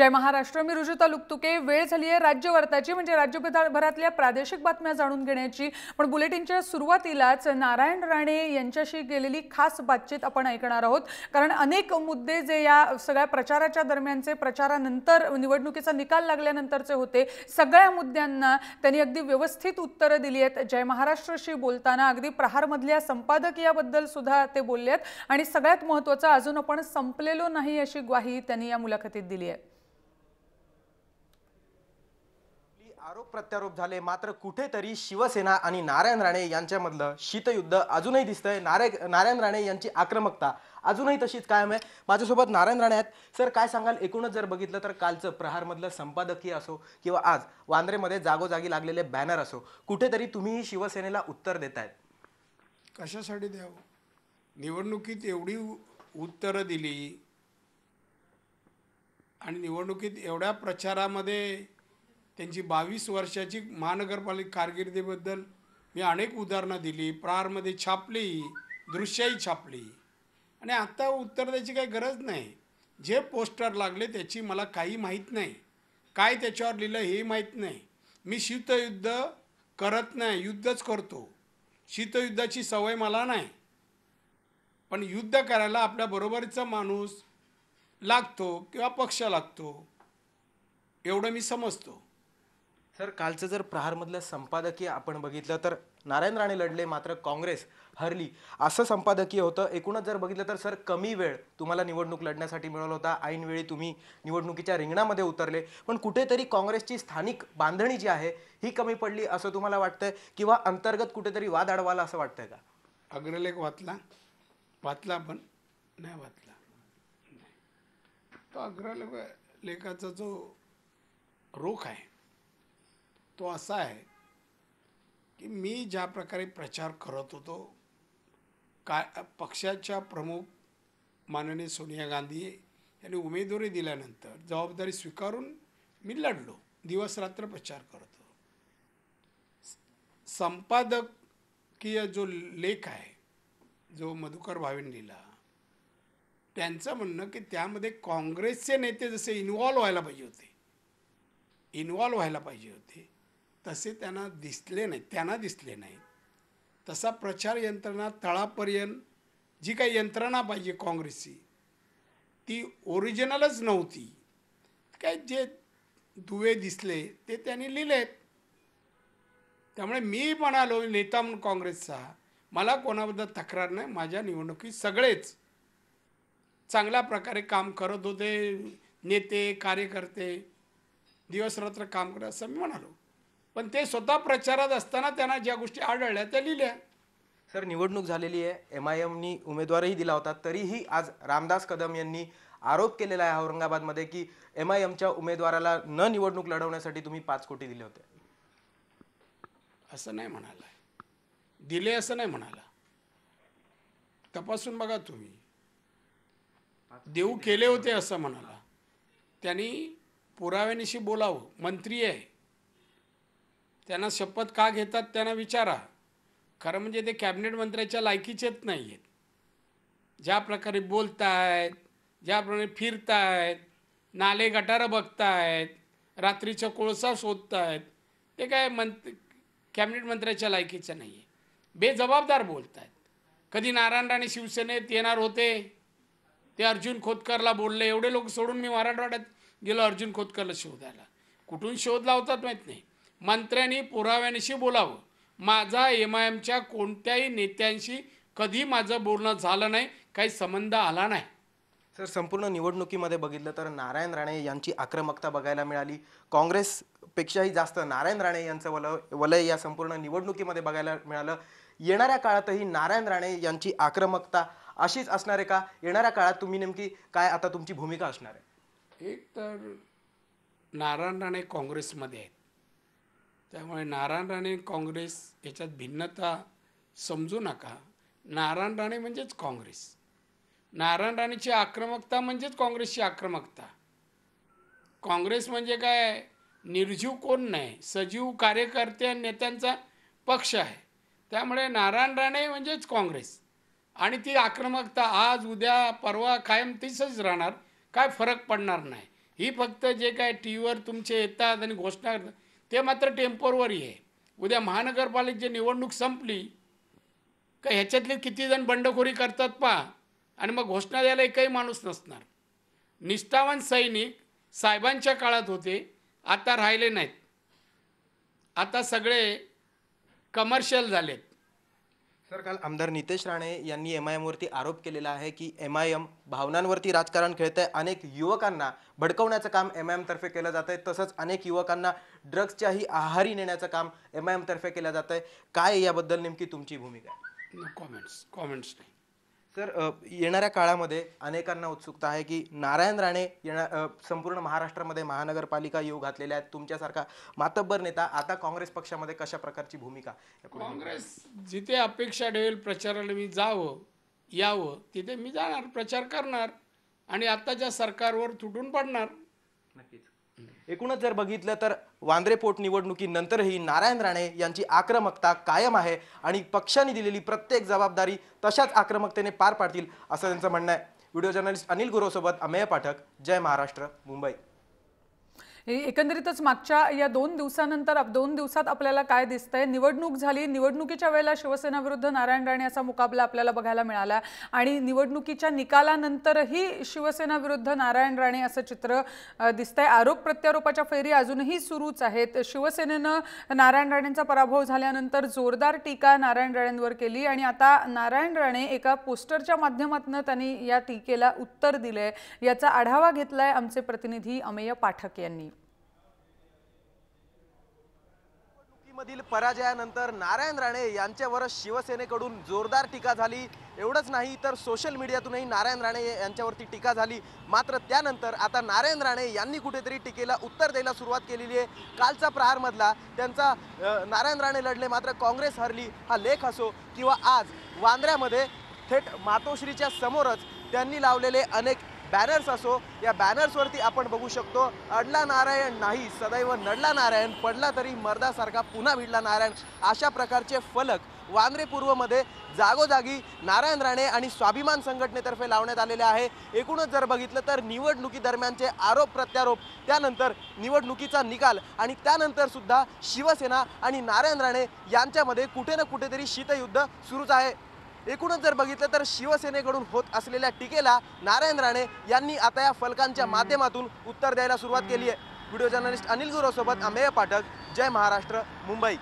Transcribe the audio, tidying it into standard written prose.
जय महाराष्ट्र. मी रुजुता लुकतुके. वेळ झाली आहे राज्यवार्ताची, म्हणजे राज्यभरातल्या प्रादेशिक बातम्या जाणून घेण्याची. पण बुलेटिनच्या सुरुवातीलाच नारायण राणे यांच्याशी केलेली खास बातचीत आपण ऐकणार आहोत. कारण अनेक मुद्दे जे या सगळ्या प्रचाराच्या दरम्यानचे, प्रचारानंतर निवडणुकीचा निकाल लागल्यानंतरचे होते, सगळ्या मुद्द्यांना त्यांनी अगदी व्यवस्थित उत्तरं दिली आहेत. जय महाराष्ट्रशी बोलताना अगदी प्रहारमधल्या संपादकीयाबद्दल सुद्धा ते बोलले आहेत. आणि सगळ्यात महत्त्वाचं, अजून आपण संपलेलो नाही अशी ग्वाही त्यांनी या मुलाखतीत दिली आहे. आरोप प्रत्यारोप झाले, मात्र कुठेतरी शिवसेना आणि नारायण राणे यांच्यामधलं शीतयुद्ध अजूनही दिसतंय. नारायण राणे यांची आक्रमकता अजूनही तशीच कायम आहे. माझ्यासोबत नारायण राणे आहेत. सर, काय सांगाल? एकूणच जर बघितलं तर कालचं प्रहारमधलं संपादकीय असो किंवा आज वांद्रेमध्ये जागोजागी लागलेले बॅनर असो, कुठेतरी तुम्ही शिवसेनेला उत्तर देतायत. कशासाठी द्यावं? निवडणुकीत एवढी उत्तरं दिली आणि निवडणुकीत एवढ्या प्रचारामध्ये त्यांची 22 वर्षाची महानगरपालिका कारकिर्दीबद्दल मी अनेक उदाहरणं दिली, प्रहारमध्ये छापली, दृश्यही छापली. आणि आता उत्तर द्यायची काही गरज नाही. जे पोस्टर लागले त्याची मला काही माहीत नाही, काय त्याच्यावर लिहिलं हे माहीत नाही. मी शीतयुद्ध करत नाही, युद्धच करतो. शीतयुद्धाची सवय मला नाही. पण युद्ध करायला आपल्या बरोबरीचा माणूस लागतो किंवा पक्ष लागतो, एवढं मी समजतो. सर, कालचं जर प्रहारमधलं संपादकीय आपण बघितलं तर नारायण राणे लढले, मात्र काँग्रेस हरली, असं संपादकीय होतं. एकूणच जर बघितलं तर सर, कमी वेळ तुम्हाला निवडणूक लढण्यासाठी मिळाला होता. ऐनवेळी तुम्ही निवडणुकीच्या रिंगणामध्ये उतरले, पण कुठेतरी काँग्रेसची स्थानिक बांधणी जी आहे ही कमी पडली असं तुम्हाला वाटतंय, किंवा अंतर्गत कुठेतरी वाद अडवाला असं वाटतंय का? अग्रलेख वाचला पण नाही वाचला. तो अग्रलेखाचा जो रोख आहे तो असा आहे की मी ज्या प्रकारे प्रचार करत होतो, पक्षाच्या प्रमुख माननीय सोनिया गांधी यांनी उमेदवारी दिल्यानंतर जबाबदारी स्वीकारून मी लढलो, दिवस रात्र प्रचार करतो. संपादकीय जो लेख आहे जो मधुकर भावेंनी लिहिला, त्यांचं म्हणणं की त्यामध्ये काँग्रेसचे नेते जसे इन्व्हॉल्व व्हायला पाहिजे होते तसे त्यांना दिसले नाही. तसा प्रचार यंत्रणा तळापर्यंत जी काही यंत्रणा पाहिजे काँग्रेसची ती ओरिजिनलच नव्हती. काय जे दुवे दिसले ते त्यांनी लिहिलेत. त्यामुळे मी म्हणालो, नेता म्हणून काँग्रेसचा, मला कोणाबद्दल तक्रार नाही. माझ्या निवडणुकीत सगळेच चांगल्या प्रकारे काम करत होते, नेते कार्यकर्ते दिवसरात्र काम करत असं मी म्हणालो. पण ते स्वतः प्रचारात असताना त्यांना ज्या गोष्टी आढळल्या त्या लिहिल्या. सर, निवडणूक झालेली आहे, MIMनी उमेदवारही दिला होता, तरीही आज रामदास कदम यांनी आरोप केलेला आहे औरंगाबादमध्ये की MIMच्या उमेदवाराला न निवडणूक लढवण्यासाठी तुम्ही 5 कोटी दिले होते. असं नाही म्हणाला, दिले असं नाही म्हणाला. तपासून बघा तुम्ही. देऊ केले होते असं म्हणाला. त्यांनी पुराव्यानिशी बोलावं. मंत्री आहे, त्यांना शपथ का घेतात त्यांना विचारा. खरं म्हणजे ते कॅबिनेट मंत्र्याच्या लायकीचेच नाही आहेत. ज्या प्रकारे बोलतायत, ज्याप्रमाणे फिरतायत, नाले गटारं बघतायत, रात्रीचा कोळसा शोधतायत, ते काय कॅबिनेट मंत्र्याच्या लायकीचं नाही आहे. बेजबाबदार बोलत आहेत. कधी नारायण राणे शिवसेनेत येणार होते, ते अर्जुन खोतकरला बोलले. एवढे लोक सोडून मी मराठवाड्यात गेलो अर्जुन खोतकरला शोधायला. कुठून शोध लावतात माहीत नाही. मंत्र्यांनी पुराव्यानिशी बोलावं. माझा MIMच्या कोणत्याही नेत्यांशी कधी माझं बोलणं झालं नाही, काही संबंध आला नाही. सर, संपूर्ण निवडणुकीमध्ये बघितलं तर नारायण राणे यांची आक्रमकता बघायला मिळाली. काँग्रेसपेक्षाही जास्त नारायण राणे यांचं वलय या संपूर्ण निवडणुकीमध्ये बघायला मिळालं. येणाऱ्या काळातही नारायण राणे यांची आक्रमकता अशीच असणार आहे का? येणाऱ्या काळात तुम्ही नेमकी काय आता तुमची भूमिका असणार आहे? एक तर नारायण राणे काँग्रेसमध्ये आहेत, त्यामुळे नारायण राणे काँग्रेस याच्यात भिन्नता समजू नका. नारायण राणे म्हणजेच काँग्रेस. नारायण राणेची आक्रमकता म्हणजेच काँग्रेसची आक्रमकता. काँग्रेस म्हणजे काय, निर्जीव कोण नाही, सजीव कार्यकर्ते आणि नेत्यांचा पक्ष आहे. त्यामुळे नारायण राणे म्हणजेच काँग्रेस. आणि ती आक्रमकता आज उद्या परवा कायम तीच राहणार, काय फरक पडणार नाही. ही फक्त जे काय टी व्हीवर तुमचे येतात आणि घोषणा करतात ते मात्र टेम्पोरवरी आहे. उद्या महानगरपालिकेची निवडणूक संपली का ह्याच्यातले किती जण बंडखोरी करतात पहा, आणि मग घोषणा द्यायला एकही माणूस नसणार. निष्ठावान सैनिक साहेबांच्या काळात होते, आता राहिले नाहीत. आता सगळे कमर्शियल झालेत. सर, काल आमदार नितेश राणे यांनी MIM वरती आरोप केलेला आहे की MIM भावनांवरती राजकारण खेळतंय. अनेक युवकांना भडकवण्याचं काम MIM तर्फे केलं जात आहे. तसंच अनेक युवकांना ड्रग्सच्याही आहारी नेण्याचं काम MIM तर्फे केलं जात आहे. काय याबद्दल नेमकी तुमची भूमिका आहे? कॉमेंट्स नाही. सर, येणाऱ्या काळामध्ये अनेकांना उत्सुकता आहे की नारायण राणे संपूर्ण महाराष्ट्रामध्ये महानगरपालिका येऊ घातलेल्या आहेत. तुमच्यासारखा मातब्बर नेता आता काँग्रेस पक्षामध्ये कशा प्रकारची भूमिका? काँग्रेस जिथे अपेक्षा ठेवेल प्रचाराला मी यावं तिथे मी जाणार, प्रचार करणार आणि आताच्या सरकारवर तुटून पडणार. नक्कीच. एकूणच जर बघितलं तर वांद्रे पोटनिवडणुकीनंतरही नारायण राणे यांची आक्रमकता कायम आहे आणि पक्षाने दिलेली प्रत्येक जबाबदारी तशाच आक्रमकतेने पार पाडतील असं त्यांचं म्हणणं आहे. व्हिडिओ जर्नलिस्ट अनिल गुरुसोबत अमेय पाठक, जय महाराष्ट्र, मुंबई. एकंदरीतच मागच्या या 2 दिवसानंतर 2 दिवसात आपल्याला काय दिसतंय? निवडणूक झाली, निवडणुकीच्या वेळेला शिवसेना विरुद्ध नारायण राणे असा मुकाबला आपल्याला बघायला मिळाला आणि निवडणुकीच्या निकालानंतरही शिवसेना विरुद्ध नारायण राणे असं चित्र दिसतंय. आरोप प्रत्यारोपाच्या फेरी अजूनही सुरूच आहेत. शिवसेनेनं नारायण राणेंचा पराभव झाल्यानंतर जोरदार टीका नारायण राणेंवर केली आणि आता नारायण राणे एका पोस्टरच्या माध्यमातून त्यांनी या टीकेला उत्तर दिलंय. याचा आढावा घेतलाय आमचे प्रतिनिधी अमेय पाठक यांनी. मधील पराजयानंतर नारायण राणे यांच्यावर शिवसेनेकडून जोरदार टीका झाली. एवढंच नाही तर सोशल मीडियातूनही नारायण राणे यांच्यावरती टीका झाली. मात्र त्यानंतर आता नारायण राणे यांनी कुठेतरी टीकेला उत्तर द्यायला सुरुवात केलेली आहे. कालचा प्रहारमधला त्यांचा नारायण राणे लढले मात्र काँग्रेस हरली हा लेख असो किंवा आज वांद्र्यामध्ये थेट मातोश्रीच्या समोरच त्यांनी लावलेले अनेक बॅनर्स असो, या बॅनर्सवरती आपण बघू शकतो, अडला नारायण नाही सदैव नडला नारायण, पडला तरी मर्दासारखा पुन्हा भिडला नारायण, अशा प्रकारचे फलक वांद्रे पूर्वमध्ये जागोजागी नारायण राणे आणि स्वाभिमान संघटनेतर्फे लावण्यात आलेले आहे. एकूणच जर बघितलं तर निवडणुकी दरम्यानचे आरोप प्रत्यारोप, त्यानंतर निवडणुकीचा निकाल आणि त्यानंतर सुद्धा शिवसेना आणि नारायण राणे यांच्यामध्ये कुठे ना कुठेतरी शीतयुद्ध सुरूच आहे. एकूणच जर बघितलं तर शिवसेनेकडून होत असलेल्या टीकेला नारायण राणे यांनी आता या फलकांच्या माध्यमातून उत्तर द्यायला सुरुवात केली आहे. व्हिडिओ जर्नलिस्ट अनिल गुरुसोबत अमेय पाठक, जय महाराष्ट्र, मुंबई.